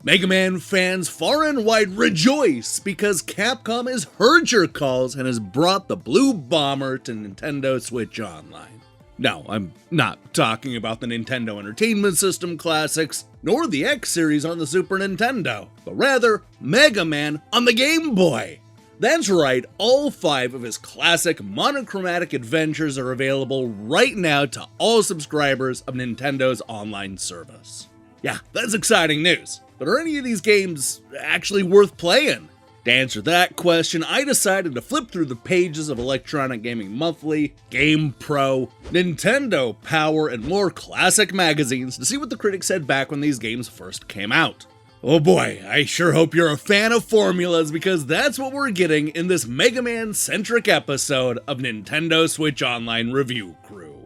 Mega Man fans far and wide rejoice because Capcom has heard your calls and has brought the Blue Bomber to Nintendo Switch Online. No, I'm not talking about the Nintendo Entertainment System classics, nor the X series on the Super Nintendo, but rather Mega Man on the Game Boy. That's right, all 5 of his classic monochromatic adventures are available right now to all subscribers of Nintendo's online service. Yeah, that's exciting news. But are any of these games actually worth playing? To answer that question, I decided to flip through the pages of Electronic Gaming Monthly, Game Pro, Nintendo Power, and more classic magazines to see what the critics said back when these games first came out. Oh boy, I sure hope you're a fan of formulas because that's what we're getting in this Mega Man-centric episode of Nintendo Switch Online Review Crew.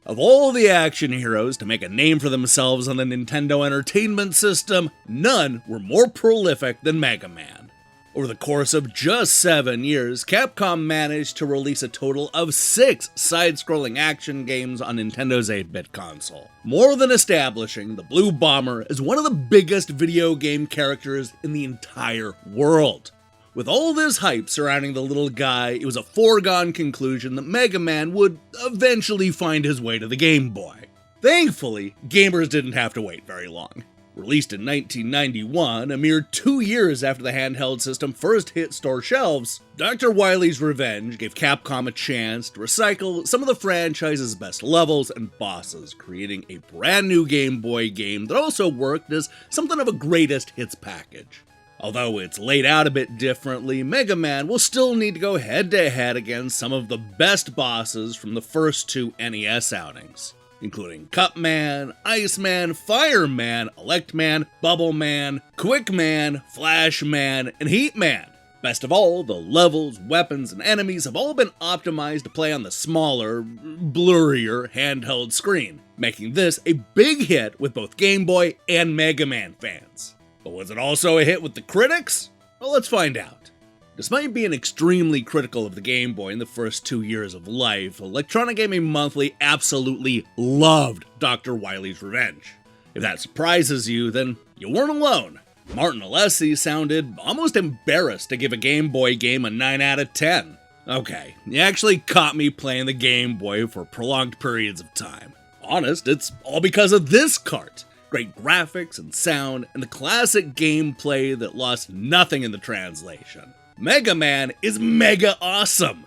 Of all the action heroes to make a name for themselves on the Nintendo Entertainment System, none were more prolific than Mega Man. Over the course of just 7 years, Capcom managed to release a total of 6 side-scrolling action games on Nintendo's 8-bit console, more than establishing the Blue Bomber as one of the biggest video game characters in the entire world. With all this hype surrounding the little guy, it was a foregone conclusion that Mega Man would eventually find his way to the Game Boy. Thankfully, gamers didn't have to wait very long. Released in 1991, a mere 2 years after the handheld system first hit store shelves, Dr. Wily's Revenge gave Capcom a chance to recycle some of the franchise's best levels and bosses, creating a brand new Game Boy game that also worked as something of a greatest hits package. Although it's laid out a bit differently, Mega Man will still need to go head-to-head against some of the best bosses from the first 2 NES outings, including Cupman, Iceman, Fireman, Electman, Bubbleman, Quickman, Flashman, and Heatman. Best of all, the levels, weapons, and enemies have all been optimized to play on the smaller, blurrier handheld screen, making this a big hit with both Game Boy and Mega Man fans. But was it also a hit with the critics? Well, let's find out. Despite being extremely critical of the Game Boy in the first 2 years of life, Electronic Gaming Monthly absolutely loved Dr. Wily's Revenge. If that surprises you, then you weren't alone. Martin Alessi sounded almost embarrassed to give a Game Boy game a 9 out of 10. Okay, you actually caught me playing the Game Boy for prolonged periods of time. Honest, it's all because of this cart. Great graphics and sound, and the classic gameplay that lost nothing in the translation. Mega Man is mega awesome!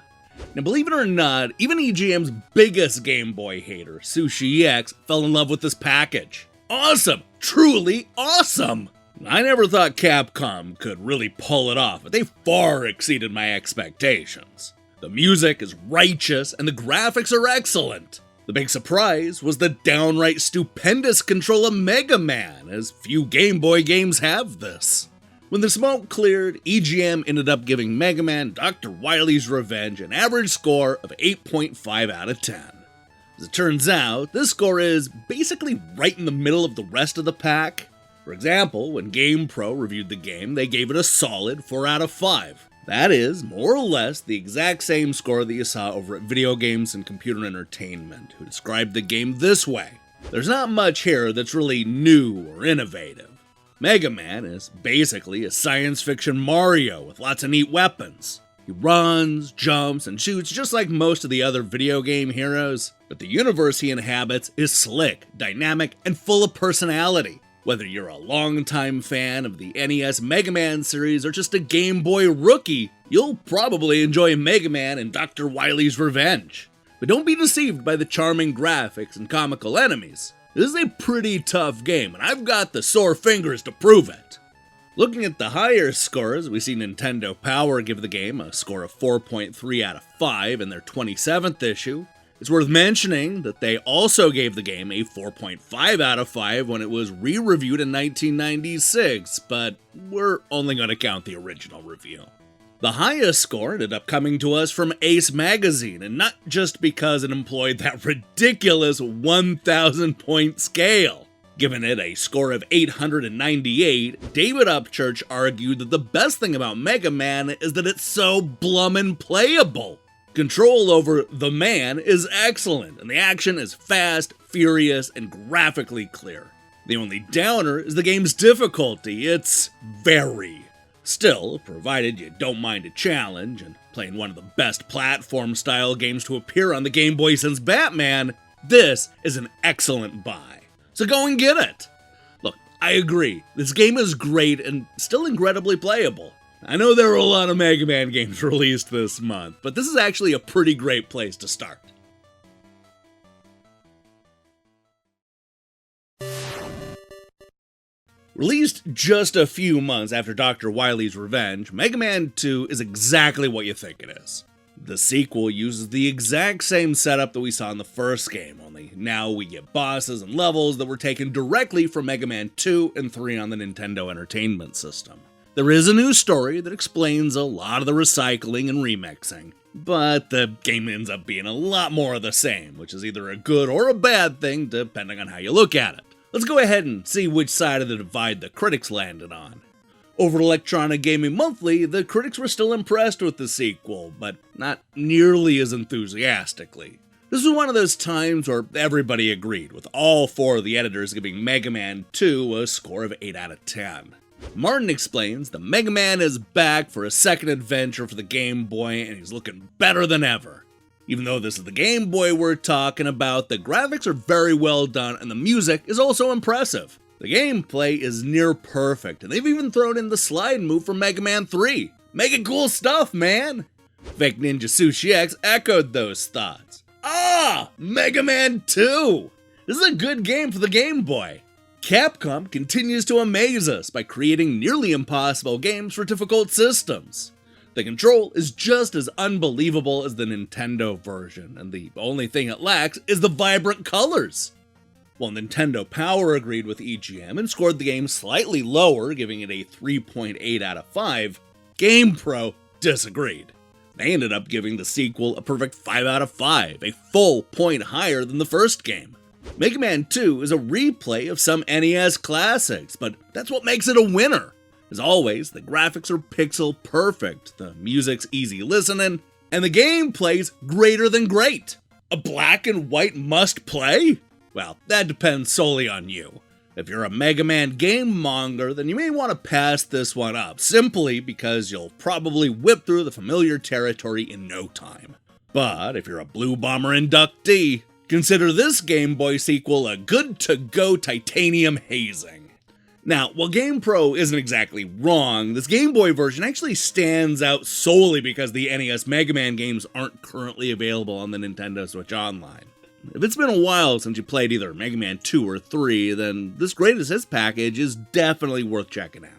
Now believe it or not, even EGM's biggest Game Boy hater, Sushi X, fell in love with this package. Awesome! Truly awesome! I never thought Capcom could really pull it off, but they far exceeded my expectations. The music is righteous, and the graphics are excellent. The big surprise was the downright stupendous control of Mega Man, as few Game Boy games have this. When the smoke cleared, EGM ended up giving Mega Man Dr. Wily's Revenge an average score of 8.5 out of 10. As it turns out, this score is basically right in the middle of the rest of the pack. For example, when Game Pro reviewed the game, they gave it a solid 4 out of 5. That is, more or less, the exact same score that you saw over at Video Games and Computer Entertainment, who described the game this way. There's not much here that's really new or innovative. Mega Man is basically a science fiction Mario with lots of neat weapons. He runs, jumps, and shoots just like most of the other video game heroes, but the universe he inhabits is slick, dynamic, and full of personality. Whether you're a longtime fan of the NES Mega Man series or just a Game Boy rookie, you'll probably enjoy Mega Man and Dr. Wily's Revenge. But don't be deceived by the charming graphics and comical enemies. This is a pretty tough game, and I've got the sore fingers to prove it. Looking at the higher scores, we see Nintendo Power give the game a score of 4.3 out of 5 in their 27th issue. It's worth mentioning that they also gave the game a 4.5 out of 5 when it was re-reviewed in 1996, but we're only going to count the original review. The highest score ended up coming to us from Ace Magazine, and not just because it employed that ridiculous 1,000 point scale. Given it a score of 898, David Upchurch argued that the best thing about Mega Man is that it's so blummin' playable. Control over the man is excellent, and the action is fast, furious, and graphically clear. The only downer is the game's difficulty. It's very. Still, provided you don't mind a challenge, and playing one of the best platform-style games to appear on the Game Boy since Batman, this is an excellent buy. So go and get it! Look, I agree, this game is great and still incredibly playable. I know there were a lot of Mega Man games released this month, but this is actually a pretty great place to start. Released just a few months after Dr. Wily's Revenge, Mega Man 2 is exactly what you think it is. The sequel uses the exact same setup that we saw in the first game, only now we get bosses and levels that were taken directly from Mega Man 2 and 3 on the Nintendo Entertainment System. There is a new story that explains a lot of the recycling and remixing, but the game ends up being a lot more of the same, which is either a good or a bad thing depending on how you look at it. Let's go ahead and see which side of the divide the critics landed on. Over at Electronic Gaming Monthly, the critics were still impressed with the sequel, but not nearly as enthusiastically. This was one of those times where everybody agreed, with all 4 of the editors giving Mega Man 2 a score of 8 out of 10. Martin explains that Mega Man is back for a second adventure for the Game Boy and he's looking better than ever. Even though this is the Game Boy we're talking about, the graphics are very well done and the music is also impressive. The gameplay is near perfect, and they've even thrown in the slide move from Mega Man 3. Making cool stuff, man! Fake Ninja Sushi X echoed those thoughts. Ah! Mega Man 2! This is a good game for the Game Boy. Capcom continues to amaze us by creating nearly impossible games for difficult systems. The control is just as unbelievable as the Nintendo version, and the only thing it lacks is the vibrant colors. While Nintendo Power agreed with EGM and scored the game slightly lower, giving it a 3.8 out of 5, GamePro disagreed. They ended up giving the sequel a perfect 5 out of 5, a full point higher than the first game. Mega Man 2 is a replay of some NES classics, but that's what makes it a winner. As always, the graphics are pixel perfect, the music's easy listening, and the gameplay's greater than great. A black and white must play? Well, that depends solely on you. If you're a Mega Man game monger, then you may want to pass this one up, simply because you'll probably whip through the familiar territory in no time. But if you're a Blue Bomber inductee, consider this Game Boy sequel a good-to-go titanium hazing. Now, while GamePro isn't exactly wrong, this Game Boy version actually stands out solely because the NES Mega Man games aren't currently available on the Nintendo Switch Online. If it's been a while since you played either Mega Man 2 or 3, then this Greatest Hits package is definitely worth checking out.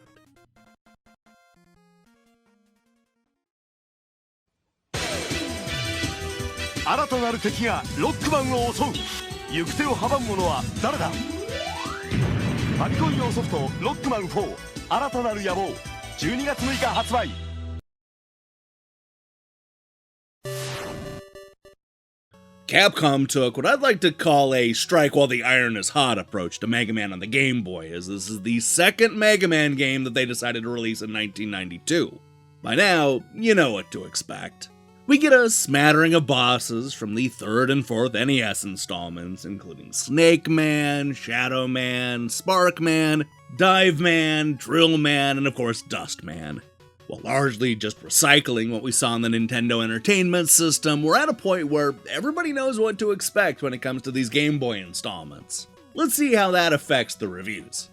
Capcom took what I'd like to call a strike while the iron is hot approach to Mega Man on the Game Boy, as this is the second Mega Man game that they decided to release in 1992. By now, you know what to expect. We get a smattering of bosses from the 3rd and 4th NES installments, including Snake Man, Shadow Man, Spark Man, Dive Man, Drill Man, and of course Dust Man. While largely just recycling what we saw in the Nintendo Entertainment System, we're at a point where everybody knows what to expect when it comes to these Game Boy installments. Let's see how that affects the reviews.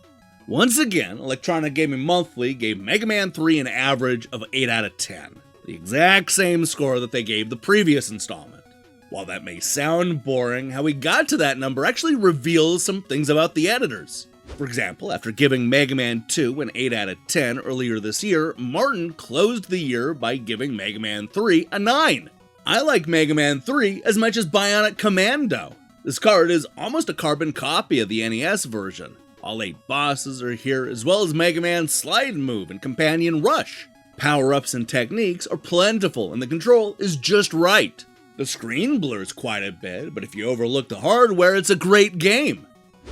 Once again, Electronic Gaming Monthly gave Mega Man 3 an average of 8 out of 10, the exact same score that they gave the previous installment. While that may sound boring, how we got to that number actually reveals some things about the editors. For example, after giving Mega Man 2 an 8 out of 10 earlier this year, Martin closed the year by giving Mega Man 3 a 9. I like Mega Man 3 as much as Bionic Commando. This card is almost a carbon copy of the NES version. All 8 bosses are here, as well as Mega Man's Slide Move and Companion Rush. Power-ups and techniques are plentiful, and the control is just right. The screen blurs quite a bit, but if you overlook the hardware, it's a great game.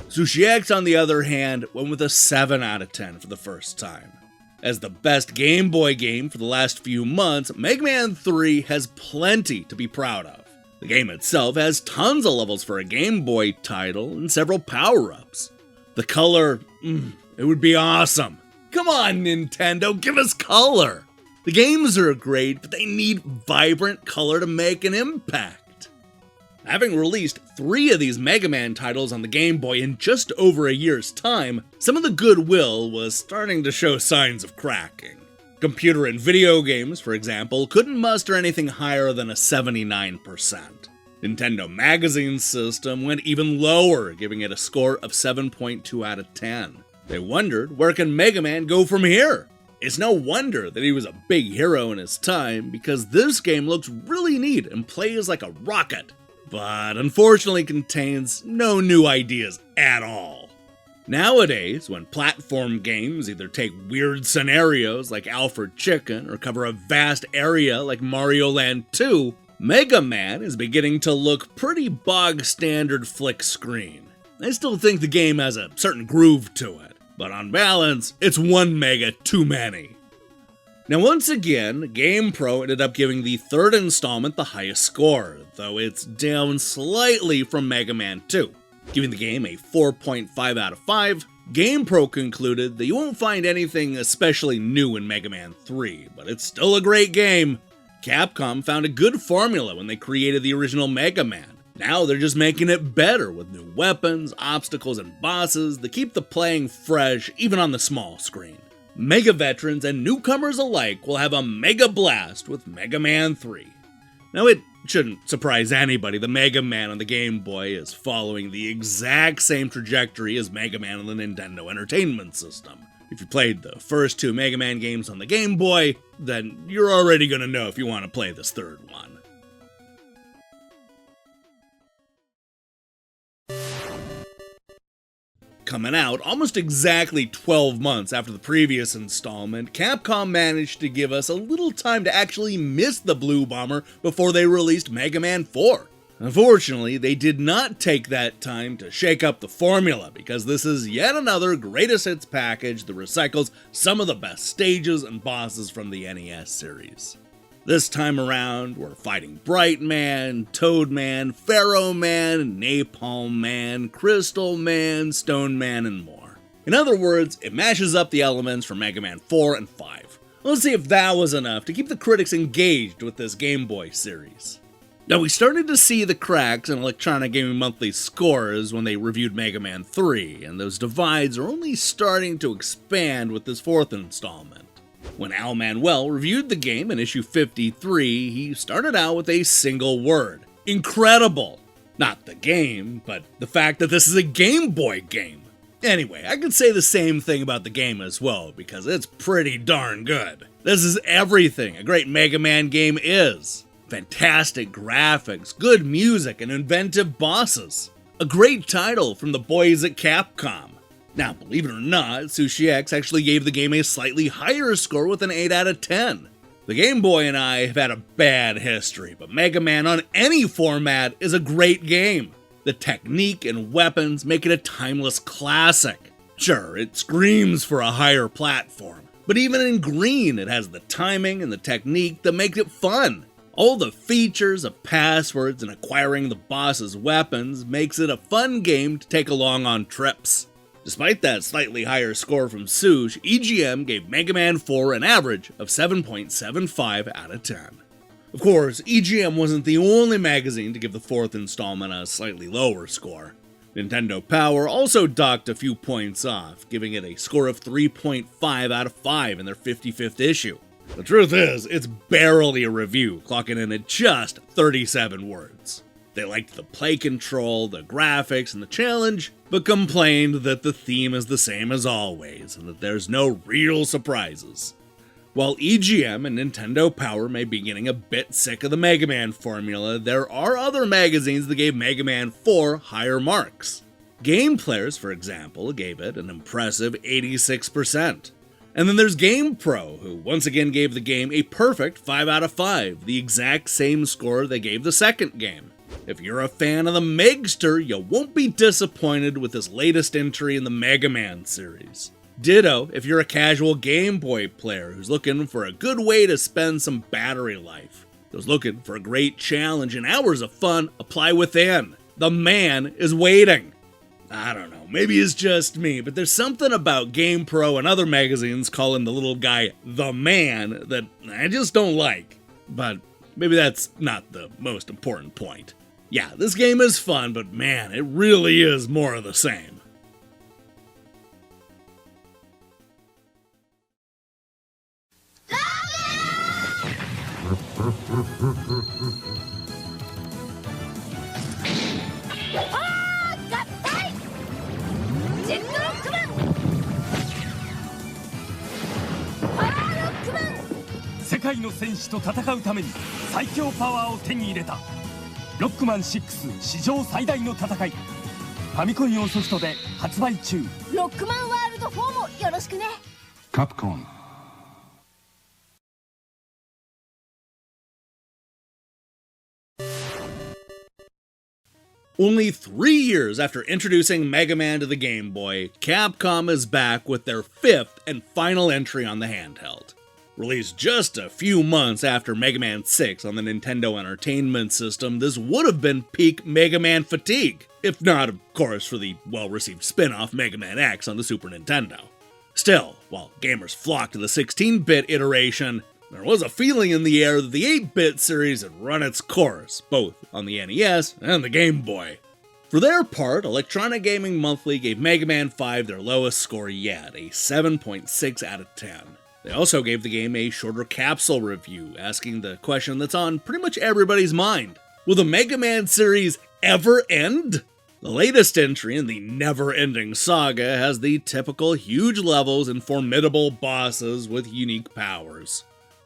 Sushi X, on the other hand, went with a 7 out of 10 for the first time. As the best Game Boy game for the last few months, Mega Man 3 has plenty to be proud of. The game itself has tons of levels for a Game Boy title and several power-ups. The color, it would be awesome. Come on, Nintendo, give us color! The games are great, but they need vibrant color to make an impact. Having released 3 of these Mega Man titles on the Game Boy in just over a year's time, some of the goodwill was starting to show signs of cracking. Computer and video games, for example, couldn't muster anything higher than a 79%. Nintendo Magazine System went even lower, giving it a score of 7.2 out of 10. They wondered, where can Mega Man go from here? It's no wonder that he was a big hero in his time, because this game looks really neat and plays like a rocket, but unfortunately contains no new ideas at all. Nowadays, when platform games either take weird scenarios like Alfred Chicken or cover a vast area like Mario Land 2, Mega Man is beginning to look pretty bog-standard flick screen. I still think the game has a certain groove to it, but on balance, it's one Mega too many. Now once again, GamePro ended up giving the third installment the highest score, though it's down slightly from Mega Man 2. Giving the game a 4.5 out of 5, GamePro concluded that you won't find anything especially new in Mega Man 3, but it's still a great game. Capcom found a good formula when they created the original Mega Man. Now they're just making it better with new weapons, obstacles, and bosses that keep the playing fresh even on the small screen. Mega veterans and newcomers alike will have a mega blast with Mega Man 3. Now it shouldn't surprise anybody that Mega Man on the Game Boy is following the exact same trajectory as Mega Man on the Nintendo Entertainment System. If you played the first 2 Mega Man games on the Game Boy, then you're already gonna know if you want to play this third one. Coming out almost exactly 12 months after the previous installment, Capcom managed to give us a little time to actually miss the Blue Bomber before they released Mega Man 4. Unfortunately, they did not take that time to shake up the formula, because this is yet another greatest hits package that recycles some of the best stages and bosses from the NES series. This time around, we're fighting Bright Man, Toad Man, Pharaoh Man, Napalm Man, Crystal Man, Stone Man, and more. In other words, it mashes up the elements from Mega Man 4 and 5. Let's see if that was enough to keep the critics engaged with this Game Boy series. Now, we started to see the cracks in Electronic Gaming Monthly's scores when they reviewed Mega Man 3, and those divides are only starting to expand with this 4th installment. When Al Manuel reviewed the game in issue 53, he started out with a single word: incredible! Not the game, but the fact that this is a Game Boy game. Anyway, I could say the same thing about the game as well, because it's pretty darn good. This is everything a great Mega Man game is. Fantastic graphics, good music, and inventive bosses. A great title from the boys at Capcom. Now, believe it or not, Sushi X actually gave the game a slightly higher score with an 8 out of 10. The Game Boy and I have had a bad history, but Mega Man on any format is a great game. The technique and weapons make it a timeless classic. Sure, it screams for a higher platform, but even in green, it has the timing and the technique that make it fun. All the features of passwords and acquiring the boss's weapons makes it a fun game to take along on trips. Despite that slightly higher score from Sush, EGM gave Mega Man 4 an average of 7.75 out of 10. Of course, EGM wasn't the only magazine to give the 4th installment a slightly lower score. Nintendo Power also docked a few points off, giving it a score of 3.5 out of 5 in their 55th issue. The truth is, it's barely a review, clocking in at just 37 words. They liked the play control, the graphics, and the challenge, but complained that the theme is the same as always, and that there's no real surprises. While EGM and Nintendo Power may be getting a bit sick of the Mega Man formula, there are other magazines that gave Mega Man 4 higher marks. Game Players, for example, gave it an impressive 86%. And then there's GamePro, who once again gave the game a perfect 5 out of 5, the exact same score they gave the second game. If you're a fan of the Megster, you won't be disappointed with this latest entry in the Mega Man series. Ditto if you're a casual Game Boy player who's looking for a good way to spend some battery life. Who's looking for a great challenge and hours of fun, apply Within. The man is waiting. I don't know, maybe it's just me, but there's something about GamePro and other magazines calling the little guy the man that I just don't like. But maybe that's not the most important point. Yeah, this game is fun, but man, it really is more of the same.世界の戦士と戦うために最強パワーを手に入れたロックマン6史上最大の戦い。ファミコン用ソフトで発売中。ロックマンワールド4もよろしくね。カプコン。Only 3 years after introducing Mega Man to the Game Boy, Capcom is back with their 5th and final entry on the handheld. Released just a few months after Mega Man 6 on the Nintendo Entertainment System, this would have been peak Mega Man fatigue, if not, of course, for the well-received spin-off Mega Man X on the Super Nintendo. Still, while gamers flocked to the 16-bit iteration, there was a feeling in the air that the 8-bit series had run its course, both on the NES and the Game Boy. For their part, Electronic Gaming Monthly gave Mega Man 5 their lowest score yet, a 7.6 out of 10. They also gave the game a shorter capsule review, asking the question that's on pretty much everybody's mind. Will the Mega Man series ever end? The latest entry in the never-ending saga has the typical huge levels and formidable bosses with unique powers.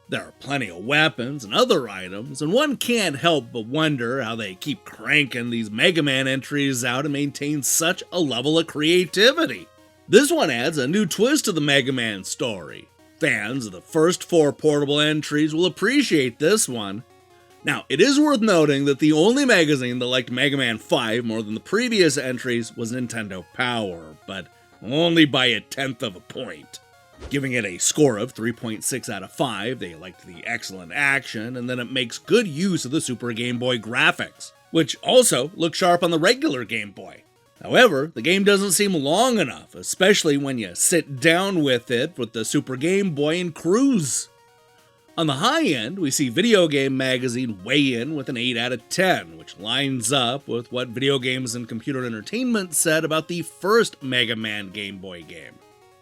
There are plenty of weapons and other items, and one can't help but wonder how they keep cranking these Mega Man entries out and maintain such a level of creativity. This one adds a new twist to the Mega Man story. Fans of the first 4 portable entries will appreciate this one. Now, it is worth noting that the only magazine that liked Mega Man 5 more than the previous entries was Nintendo Power, but only by 1/10 of a point. Giving it a score of 3.6 out of 5, they liked the excellent action, and then it makes good use of the Super Game Boy graphics, which also look sharp on the regular Game Boy. However, the game doesn't seem long enough, especially when you sit down with it with the Super Game Boy and cruise. On the high end, we see Video Game Magazine weigh in with an 8 out of 10, which lines up with what Video Games and Computer Entertainment said about the first Mega Man Game Boy game.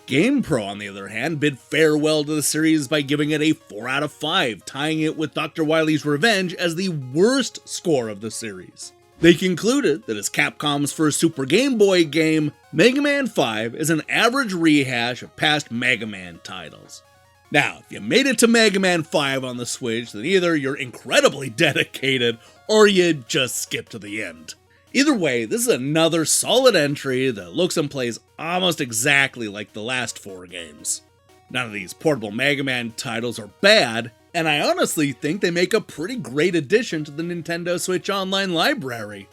GamePro, on the other hand, bid farewell to the series by giving it a 4 out of 5, tying it with Dr. Wily's Revenge as the worst score of the series. They concluded that as Capcom's first Super Game Boy game, Mega Man 5 is an average rehash of past Mega Man titles. Now, if you made it to Mega Man 5 on the Switch, then either you're incredibly dedicated, or you just skip to the end. Either way, this is another solid entry that looks and plays almost exactly like the last 4 games. None of these portable Mega Man titles are bad, and I honestly think they make a pretty great addition to the Nintendo Switch Online library.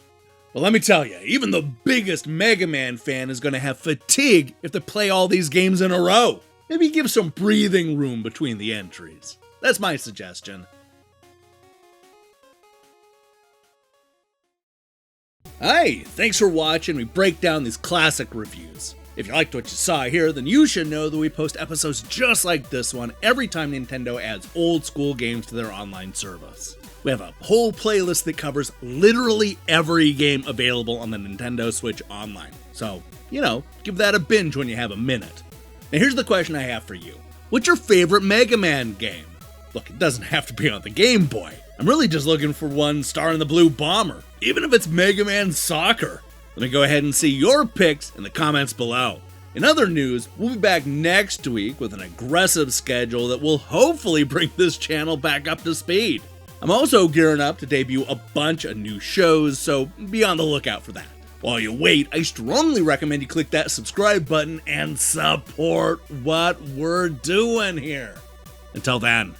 Well, let me tell you, even the biggest Mega Man fan is going to have fatigue if they play all these games in a row. Maybe give some breathing room between the entries. That's my suggestion. Hey, thanks for watching me break down these classic reviews. If you liked what you saw here, then you should know that we post episodes just like this one every time Nintendo adds old school games to their online service. We have a whole playlist that covers literally every game available on the Nintendo Switch Online. So, give that a binge when you have a minute. Now here's the question I have for you. What's your favorite Mega Man game? Look, it doesn't have to be on the Game Boy. I'm really just looking for one starring the Blue Bomber, even if it's Mega Man Soccer. Let me go ahead and see your picks in the comments below. In other news, we'll be back next week with an aggressive schedule that will hopefully bring this channel back up to speed. I'm also gearing up to debut a bunch of new shows, so be on the lookout for that. While you wait, I strongly recommend you click that subscribe button and support what we're doing here. Until then.